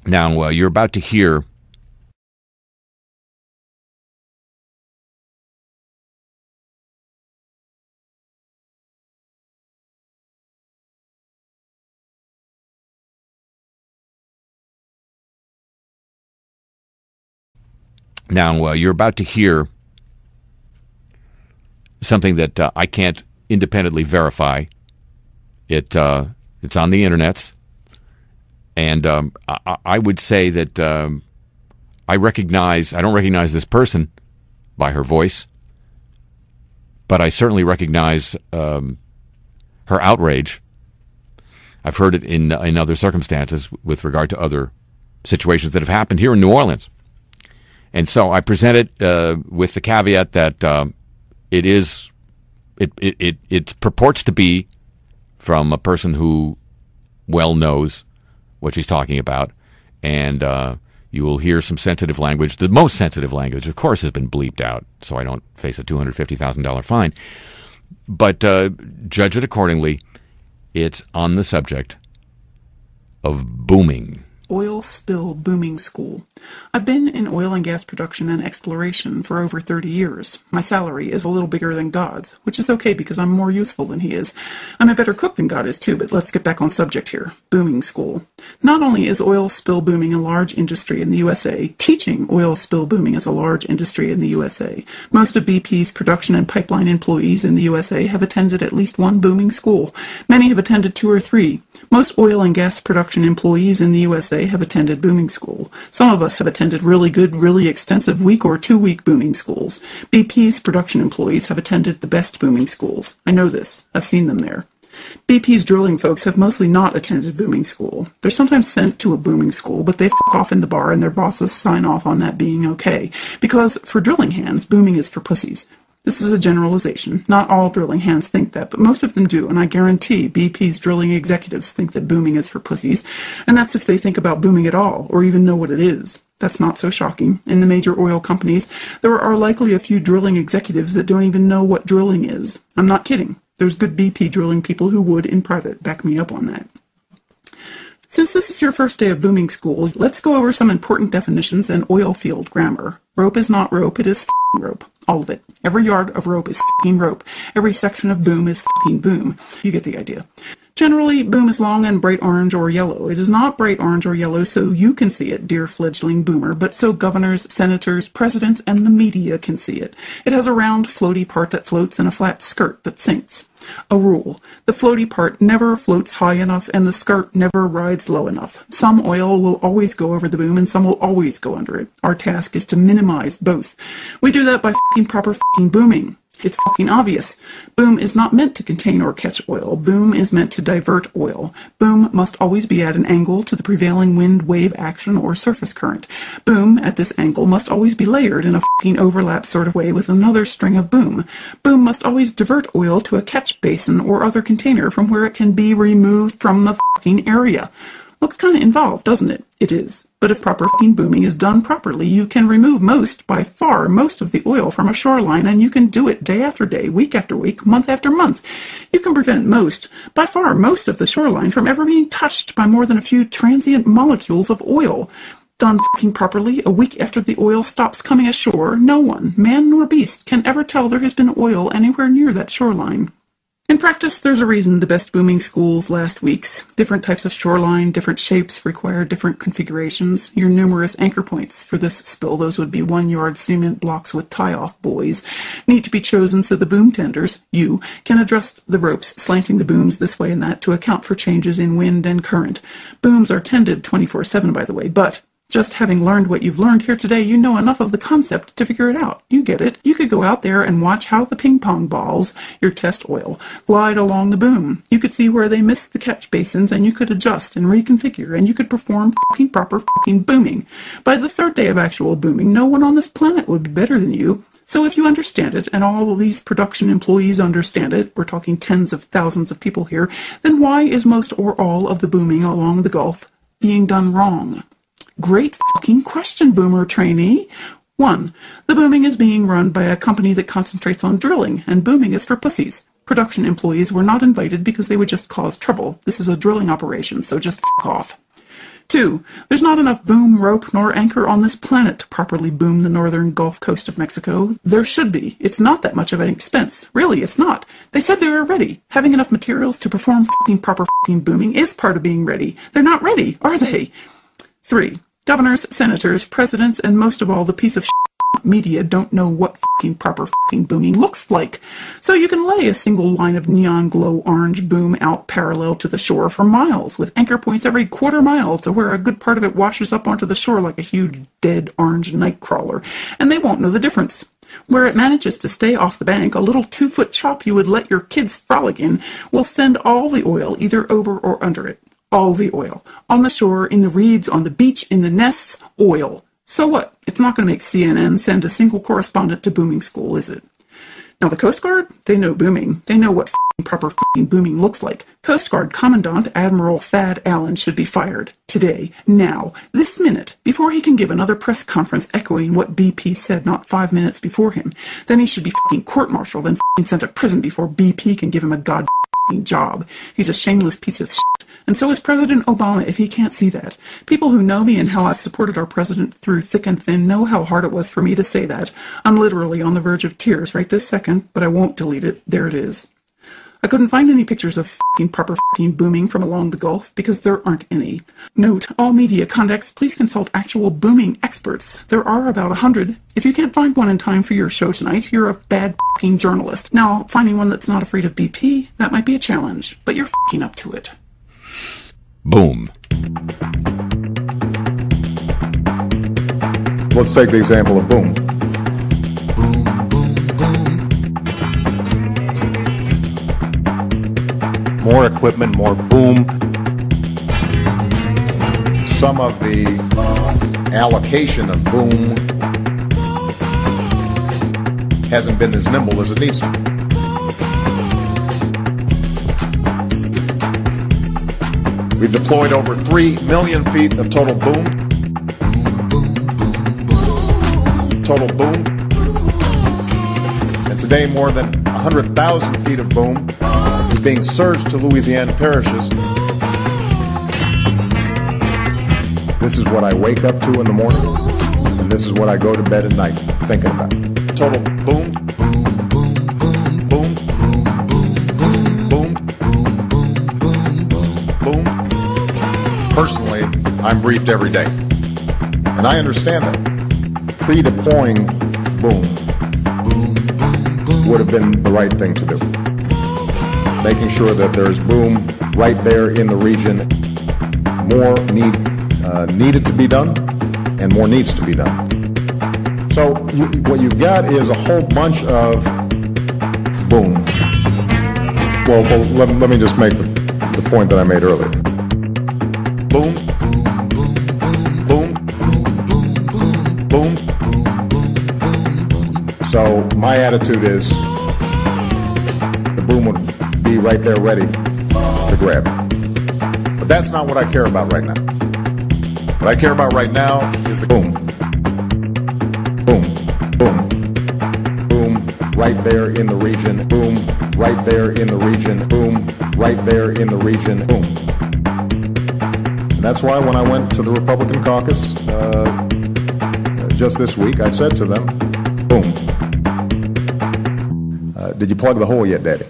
Now, you're about to hear something that I can't independently verify. It's on the internets, and I would say that I don't recognize this person by her voice, but I certainly recognize her outrage. I've heard it in other circumstances with regard to other situations that have happened here in New Orleans. And so I present it with the caveat that it purports to be from a person who well knows what she's talking about, and you will hear some sensitive language. The most sensitive language, of course, has been bleeped out, so I don't face a $250,000 fine. But judge it accordingly. It's on the subject of booming. Oil Spill Booming School. I've been in oil and gas production and exploration for over 30 years. My salary is a little bigger than God's, which is okay because I'm more useful than he is. I'm a better cook than God is too, but let's get back on subject here. Booming School. Not only is oil spill booming a large industry in the USA, teaching oil spill booming is a large industry in the USA. Most of BP's production and pipeline employees in the USA have attended at least one booming school. Many have attended 2 or 3. Most oil and gas production employees in the USA have attended booming school. Some of us have attended really good, really extensive week or 2-week booming schools. BP's production employees have attended the best booming schools. I know this. I've seen them there. BP's drilling folks have mostly not attended booming school. They're sometimes sent to a booming school, but they f*** off in the bar and their bosses sign off on that being okay. Because for drilling hands, booming is for pussies. This is a generalization. Not all drilling hands think that, but most of them do, and I guarantee BP's drilling executives think that booming is for pussies, and that's if they think about booming at all, or even know what it is. That's not so shocking. In the major oil companies, there are likely a few drilling executives that don't even know what drilling is. I'm not kidding. There's good BP drilling people who would, in private, back me up on that. Since this is your first day of booming school, let's go over some important definitions and oil field grammar. Rope is not rope, it is f***ing rope. All of it. Every yard of rope is f***ing rope. Every section of boom is f***ing boom. You get the idea. Generally, boom is long and bright orange or yellow. It is not bright orange or yellow so you can see it, dear fledgling boomer, but so governors, senators, presidents, and the media can see it. It has a round, floaty part that floats and a flat skirt that sinks. A rule. The floaty part never floats high enough and the skirt never rides low enough. Some oil will always go over the boom and some will always go under it. Our task is to minimize both. We do that by f***ing proper f***ing booming. It's fucking obvious. Boom is not meant to contain or catch oil. Boom is meant to divert oil. Boom must always be at an angle to the prevailing wind, wave action, or surface current. Boom, at this angle, must always be layered in a fucking overlap sort of way with another string of boom. Boom must always divert oil to a catch basin or other container from where it can be removed from the fucking area. Looks kind of involved, doesn't it? It is. But if proper f***ing booming is done properly, you can remove by far most of the oil from a shoreline, and you can do it day after day, week after week, month after month. You can prevent by far most of the shoreline from ever being touched by more than a few transient molecules of oil. Done f***ing properly, a week after the oil stops coming ashore, no one, man nor beast, can ever tell there has been oil anywhere near that shoreline. In practice, there's a reason the best booming schools last weeks. Different types of shoreline, different shapes require different configurations. Your numerous anchor points for this spill, those would be 1-yard cement blocks with tie-off buoys, need to be chosen so the boom tenders, you, can adjust the ropes, slanting the booms this way and that to account for changes in wind and current. Booms are tended 24/7, by the way, but just having learned what you've learned here today, you know enough of the concept to figure it out. You get it. You could go out there and watch how the ping-pong balls, your test oil, glide along the boom. You could see where they miss the catch basins, and you could adjust and reconfigure, and you could perform fucking proper fucking booming. By the 3rd day of actual booming, no one on this planet would be better than you. So if you understand it, and all of these production employees understand it, we're talking tens of thousands of people here, then why is most or all of the booming along the Gulf being done wrong? Great fucking question, boomer trainee. 1. The booming is being run by a company that concentrates on drilling, and booming is for pussies. Production employees were not invited because they would just cause trouble. This is a drilling operation, so just f*** off. 2. There's not enough boom, rope, nor anchor on this planet to properly boom the northern Gulf Coast of Mexico. There should be. It's not that much of an expense. Really, it's not. They said they were ready. Having enough materials to perform proper booming is part of being ready. They're not ready, are they? 3. Governors, senators, presidents, and most of all the piece of media don't know what proper booming looks like. So you can lay a single line of neon glow orange boom out parallel to the shore for miles, with anchor points every quarter mile to where a good part of it washes up onto the shore like a huge dead orange nightcrawler, and they won't know the difference. Where it manages to stay off the bank, a little 2-foot chop you would let your kids frolic in will send all the oil either over or under it. All the oil. On the shore, in the reeds, on the beach, in the nests, oil. So what? It's not going to make CNN send a single correspondent to booming school, is it? Now the Coast Guard, they know booming. They know what proper booming looks like. Coast Guard Commandant Admiral Thad Allen should be fired. Today. Now. This minute. Before he can give another press conference echoing what BP said not 5 minutes before him. Then he should be court-martialed and sent to prison before BP can give him a job. He's a shameless piece of shit. And so is President Obama, if he can't see that. People who know me and how I've supported our president through thick and thin know how hard it was for me to say that. I'm literally on the verge of tears right this second, but I won't delete it. There it is. I couldn't find any pictures of proper booming from along the Gulf because there aren't any. Note, all media contacts, please consult actual booming experts. There are about 100. If you can't find one in time for your show tonight, you're a bad journalist. Now, finding one that's not afraid of BP, that might be a challenge, but you're up to it. Boom. Let's take the example of boom. More equipment, more boom. Some of the allocation of boom hasn't been as nimble as it needs to be. We've deployed over 3 million feet of total boom. Total boom. And today more than 100,000 feet of boom is being surged to Louisiana parishes. This is what I wake up to in the morning, and this is what I go to bed at night thinking about. Total boom. Boom. Boom. Boom. Personally, I'm briefed every day, and I understand that. Pre-deploying boom would have been the right thing to do. Making sure that there's boom right there in the region. More needed to be done, and more needs to be done. So what you've got is a whole bunch of boom. Well, let me just make the point that I made earlier. Boom. Boom. Boom. So my attitude is the boom would be right there ready to grab. But that's not what I care about right now. What I care about right now is the boom. Boom. Boom. Boom. Right there in the region. Boom. Right there in the region. Boom. Right there in the region. Boom. And that's why when I went to the Republican caucus just this week, I said to them, boom. Did you plug the hole yet, Daddy?